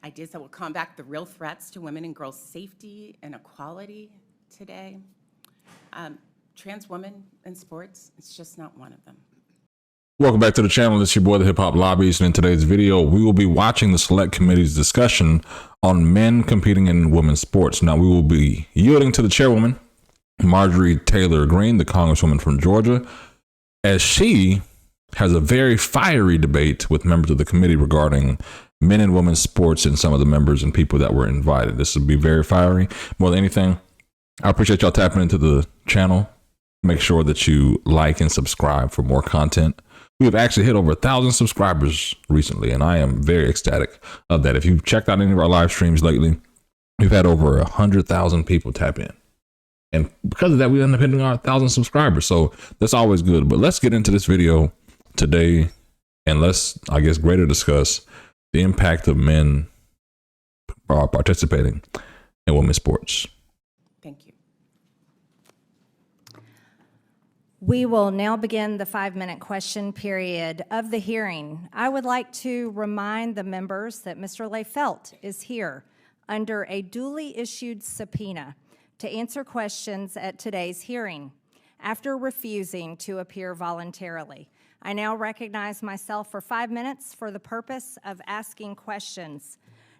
ideas that will combat the real threats to women and girls' safety and equality today. Trans women in sports, it's just not one of them. Welcome back to the channel. This is your boy, the Hip Hop Lobbyist, and in today's video, we will be watching the Select Committee's discussion on men competing in women's sports. Now, we will be yielding to the chairwoman, Marjorie Taylor Greene, the Congresswoman from Georgia, as she has a very fiery debate with members of the committee regarding men and women's sports and some of the members and people that were invited. This will be very fiery. More than anything, I appreciate y'all tapping into the channel. Make sure that you like and subscribe for more content. We have actually hit over 1,000 subscribers recently, and I am very ecstatic of that. If you've checked out any of our live streams lately, we've had over 100,000 people tap in. And because of that, we end up hitting our 1,000 subscribers. So that's always good. But let's get into this video today, and let's, I guess, greater discuss the impact of men participating in women's sports. Thank you. We will now begin the 5-minute question period of the hearing. I would like to remind the members that Mr. Lefelt is here under a duly issued subpoena to answer questions at today's hearing after refusing to appear voluntarily. I now recognize myself for 5 minutes for the purpose of asking questions.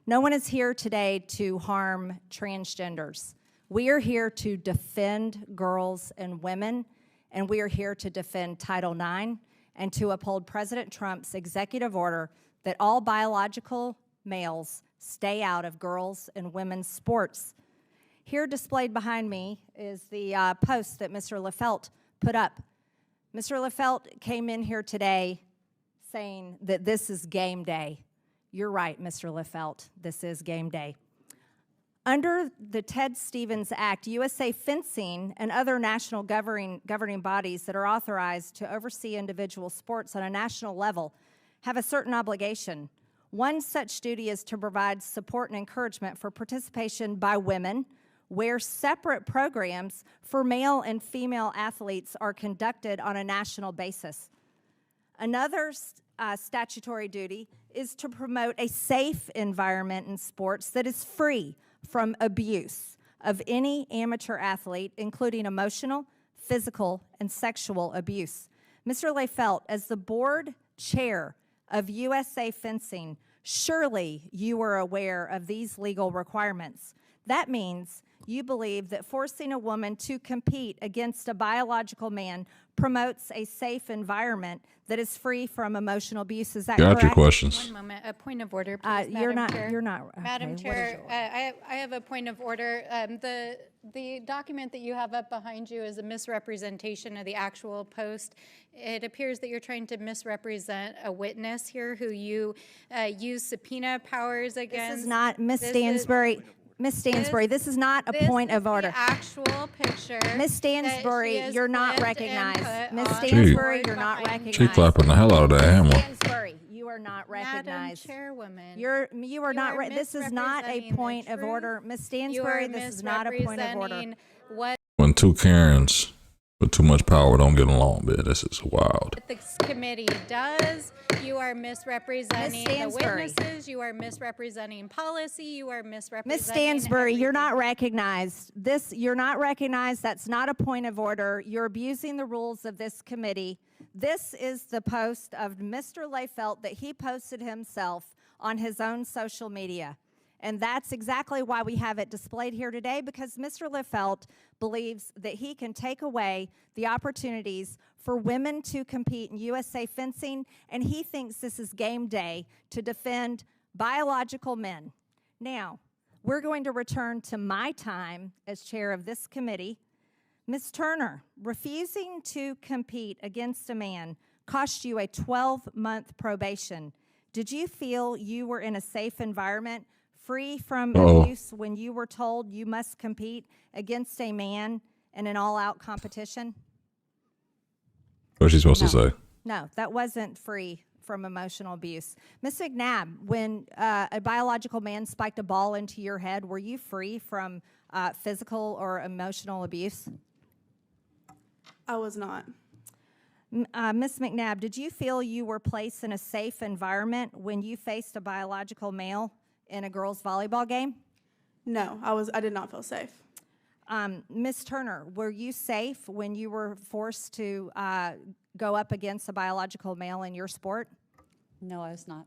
No one is here today to harm transgenders. We are here to defend girls and women, and we are here to defend Title IX and to uphold President Trump's executive order that all biological males stay out of girls' and women's sports. Here displayed behind me is the post that Mr. Lefelt put up. Mr. Lefelt came in here today saying that this is game day. You're right, Mr. Lefelt, this is game day. Under the Ted Stevens Act, USA Fencing and other national governing bodies that are authorized to oversee individual sports on a national level have a certain obligation. One such duty is to provide support and encouragement for participation by women, where separate programs for male and female athletes are conducted on a national basis. Another statutory duty is to promote a safe environment in sports that is free from abuse of any amateur athlete, including emotional, physical, and sexual abuse. Mr. Lefelt, as the board chair of USA Fencing, surely you are aware of these legal requirements. That means you believe that forcing a woman to compete against a biological man promotes a safe environment that is free from emotional abuse. Is that correct? Got your questions. One moment. A point of order, please, Madam Chair. You're not. Madam Okay, Chair, I have a point of order. The document that you have up behind you is a misrepresentation of the actual post. It appears that you're trying to misrepresent a witness here who you use subpoena powers against. This is not, Ms. Stansbury. Ms. Stansbury, this is not a point of order. This is the actual picture. Ms. Stansbury, you're not recognized. Ms. Stansbury, you're not recognized. She clapping the hell out of that hammer. Stansbury, you are not recognized. Madam Chairwoman. You are not. This is not a point of order. Ms. Stansbury, this is not a point of order. When two Karens with too much power don't get along, man, this is wild. What this committee does, you are misrepresenting the witnesses, you are misrepresenting policy, you are misrepresenting. Ms. Stansbury, you're not recognized. You're not recognized. That's not a point of order. You're abusing the rules of this committee. This is the post of Mr. Lefelt that he posted himself on his own social media. And that's exactly why we have it displayed here today, because Mr. Lefelt believes that he can take away the opportunities for women to compete in USA Fencing, and he thinks this is game day to defend biological men. Now, we're going to return to my time as chair of this committee. Ms. Turner, refusing to compete against a man cost you a 12-month probation. Did you feel you were in a safe environment, free from abuse, when you were told you must compete against a man in an all-out competition? What's she supposed to say? No, that wasn't free from emotional abuse. Ms. McNabb, when a biological man spiked a ball into your head, were you free from physical or emotional abuse? I was not. Ms. McNabb, did you feel you were placed in a safe environment when you faced a biological male in a girls' volleyball game? No, I did not feel safe. Ms. Turner, were you safe when you were forced to go up against a biological male in your sport? No, I was not.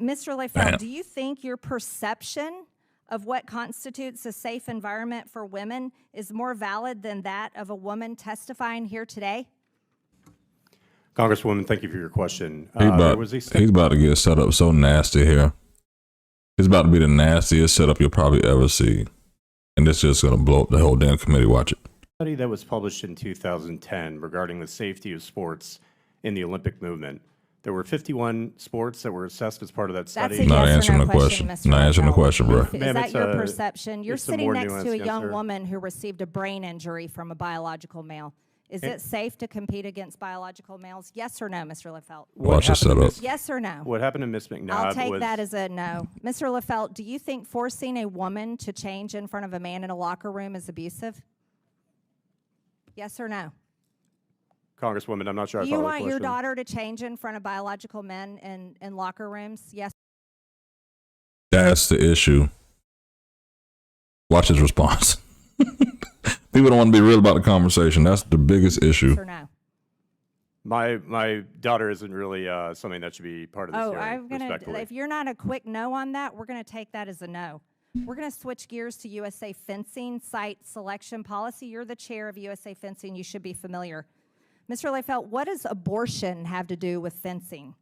Mr. Lefeld, do you think your perception of what constitutes a safe environment for women is more valid than that of a woman testifying here today? Congresswoman, thank you for your question. He's about to get set up so nasty here. It's about to be the nastiest setup you'll probably ever see. And it's just going to blow up the whole damn committee. Watch it. Study that was published in 2010 regarding the safety of sports in the Olympic movement. There were 51 sports that were assessed as part of that study. That's a Not yes answering or no the question. Mr. Not answering the Lefeld. question, bro. Is Ma'am, that it's your a- perception? You're it's a sitting more next to a nuanced young answer. woman who received a brain injury from a biological male. Is it safe to compete against biological males? Yes or no, Mr. Lefeld? Watch this setup. Yes or no? What happened to Ms. McNabb I'll take was that as a no. Mr. Lefeld, do you think forcing a woman to change in front of a man in a locker room is abusive? Yes or no? Congresswoman, I'm not sure I Do you follow the want your question. daughter to change in front of biological men in locker rooms? Yes. That's the issue. Watch his response. People don't want to be real about the conversation. That's the biggest issue. Or no? My daughter isn't really something that should be part of this Oh, hearing, I'm gonna. respectfully. If you're not a quick no on that, we're gonna take that as a no. We're gonna switch gears to USA Fencing site selection policy. You're the chair of USA Fencing. You should be familiar. Mr. Lefeld, what does abortion have to do with fencing?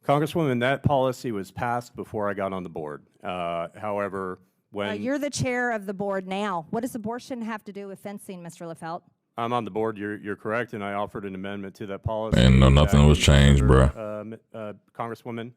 Congresswoman, that policy was passed before I got on the board. However, when You're the chair of the board now. What does abortion have to do with fencing, Mr. Lefeld? I'm on the board, you're correct, and I offered an amendment to that policy. And no, nothing that was changed, Congresswoman,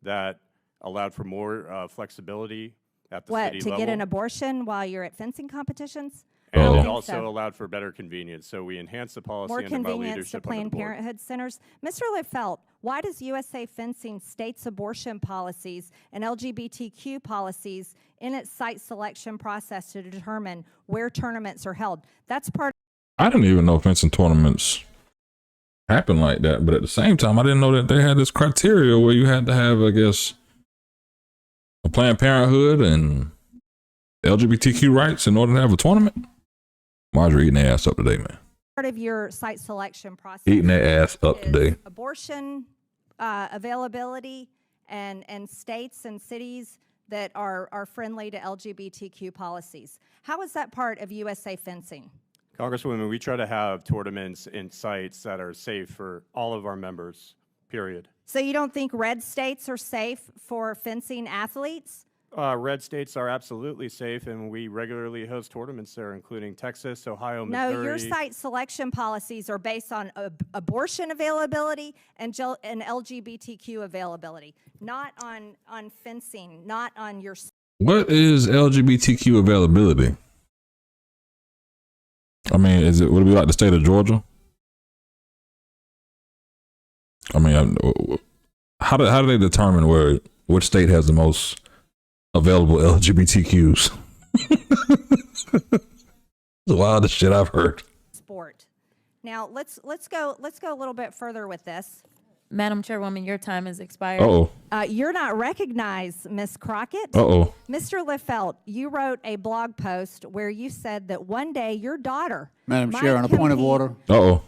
that allowed for more flexibility at the What, city to level. get an abortion while you're at fencing competitions? And Uh-oh. it think also so. allowed for better convenience. So we enhanced the policy More under my convenience to leadership on the Planned board. Parenthood centers. Mr. Lefeld, why does USA Fencing states abortion policies and LGBTQ policies in its site selection process to determine where tournaments are held? That's part I didn't even know fencing tournaments happen like that. But at the same time, I didn't know that they had this criteria where you had to have, I guess, a Planned Parenthood and LGBTQ rights in order to have a tournament. Majorie eating their ass up today, man. of your site selection process. Eating their ass up is today. abortion availability and states and cities that are friendly to LGBTQ policies. How is that part of USA Fencing? Congresswoman, we try to have tournaments in sites that are safe for all of our members, period. So you don't think red states are safe for fencing athletes? Red states are absolutely safe, and we regularly host tournaments there, including Texas, Ohio, No, Missouri. your site selection policies are based on abortion availability and LGBTQ availability, not on fencing, not on your. What is LGBTQ availability? I mean, would it be like the state of Georgia? I mean, how do they determine which state has the most available LGBTQs? The wildest shit I've heard. Sport. Now let's go a little bit further with this. Madam Chairwoman, your time has expired. Uh-oh. You're not recognized, Miss Crockett. Uh-oh. Mr. Lefeld, you wrote a blog post where you said that one day your daughter. Madam might Chair, on a point of compete- order. Uh-oh.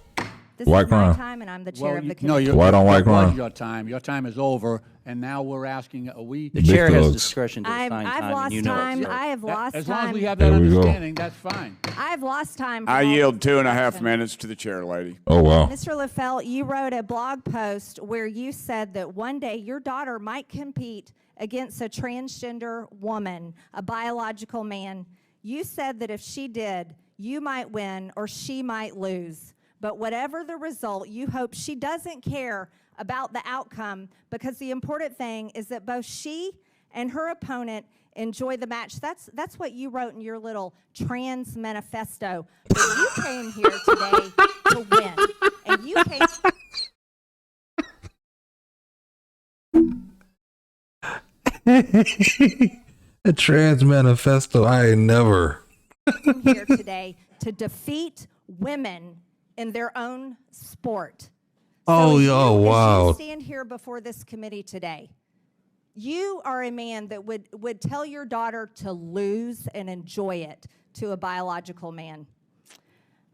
This White is my crime. time, and I'm the chair of the No, committee. White on white that was crime. your time. Your time is over, and now we're asking, are we? The chair has thugs. discretion to assign I've time, lost and you know time. it, sir. I have lost As long as time. we have that There we go. understanding, that's fine. I have lost time. for I all yield this 2.5 discussion. minutes to the chair, lady. Oh, wow. Mr. Lefeld, you wrote a blog post where you said that one day your daughter might compete against a transgender woman, a biological man. You said that if she did, you might win or she might lose. But whatever the result, you hope she doesn't care about the outcome, because the important thing is that both she and her opponent enjoy the match. That's what you wrote in your little trans manifesto. But you came here today to win. And you came A trans manifesto. I ain't never. here today to defeat women in their own sport. Oh, as yo, you wow. stand here before this committee today, You are a man that would tell your daughter to lose and enjoy it to a biological man.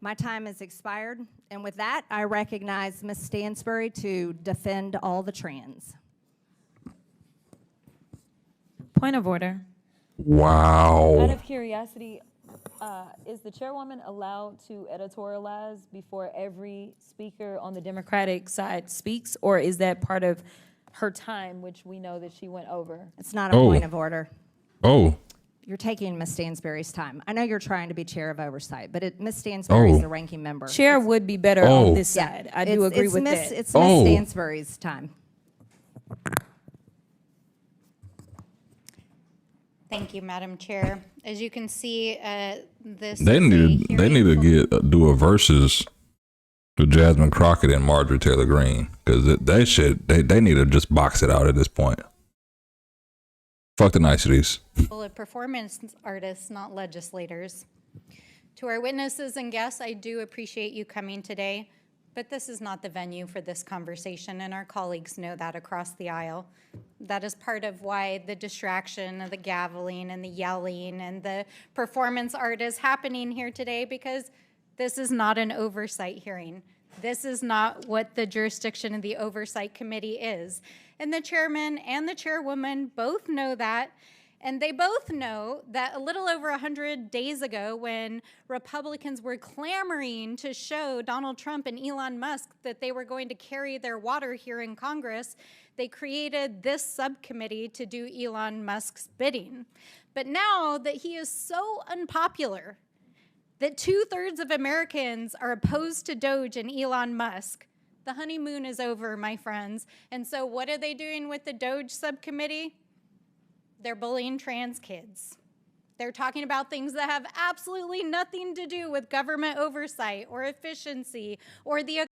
My time has expired, and with that, I recognize Ms. Stansbury to defend all the trans. Point of order. Out Wow. of curiosity, is the chairwoman allowed to editorialize before every speaker on the Democratic side speaks, or is that part of her time, which we know that she went over? It's not a Oh. point of order. Oh, You're taking Ms. Stansbury's time. I know you're trying to be chair of oversight, but Ms. Stansbury is Oh. the ranking member. Chair would be better Oh. on this side. I do agree with that. It's Ms. Oh. Stansbury's time. Thank you, Madam Chair. As you can see, this they is a need to hearing do a versus with Jasmine Crockett and Marjorie Taylor Greene, because they need to just box it out at this point. Fuck the niceties. full of performance artists, not legislators. To our witnesses and guests, I do appreciate you coming today, but this is not the venue for this conversation, and our colleagues know that across the aisle. That is part of why the distraction of the gaveling and the yelling and the performance art is happening here today, because this is not an oversight hearing. This is not what the jurisdiction of the Oversight Committee is. And the chairman and the chairwoman both know that. And they both know that a little over 100 days ago, when Republicans were clamoring to show Donald Trump and Elon Musk that they were going to carry their water here in Congress, they created this subcommittee to do Elon Musk's bidding. But now that he is so unpopular, that 2/3 of Americans are opposed to Doge and Elon Musk, the honeymoon is over, my friends. And so what are they doing with the Doge subcommittee? They're bullying trans kids. They're talking about things that have absolutely nothing to do with government oversight or efficiency or the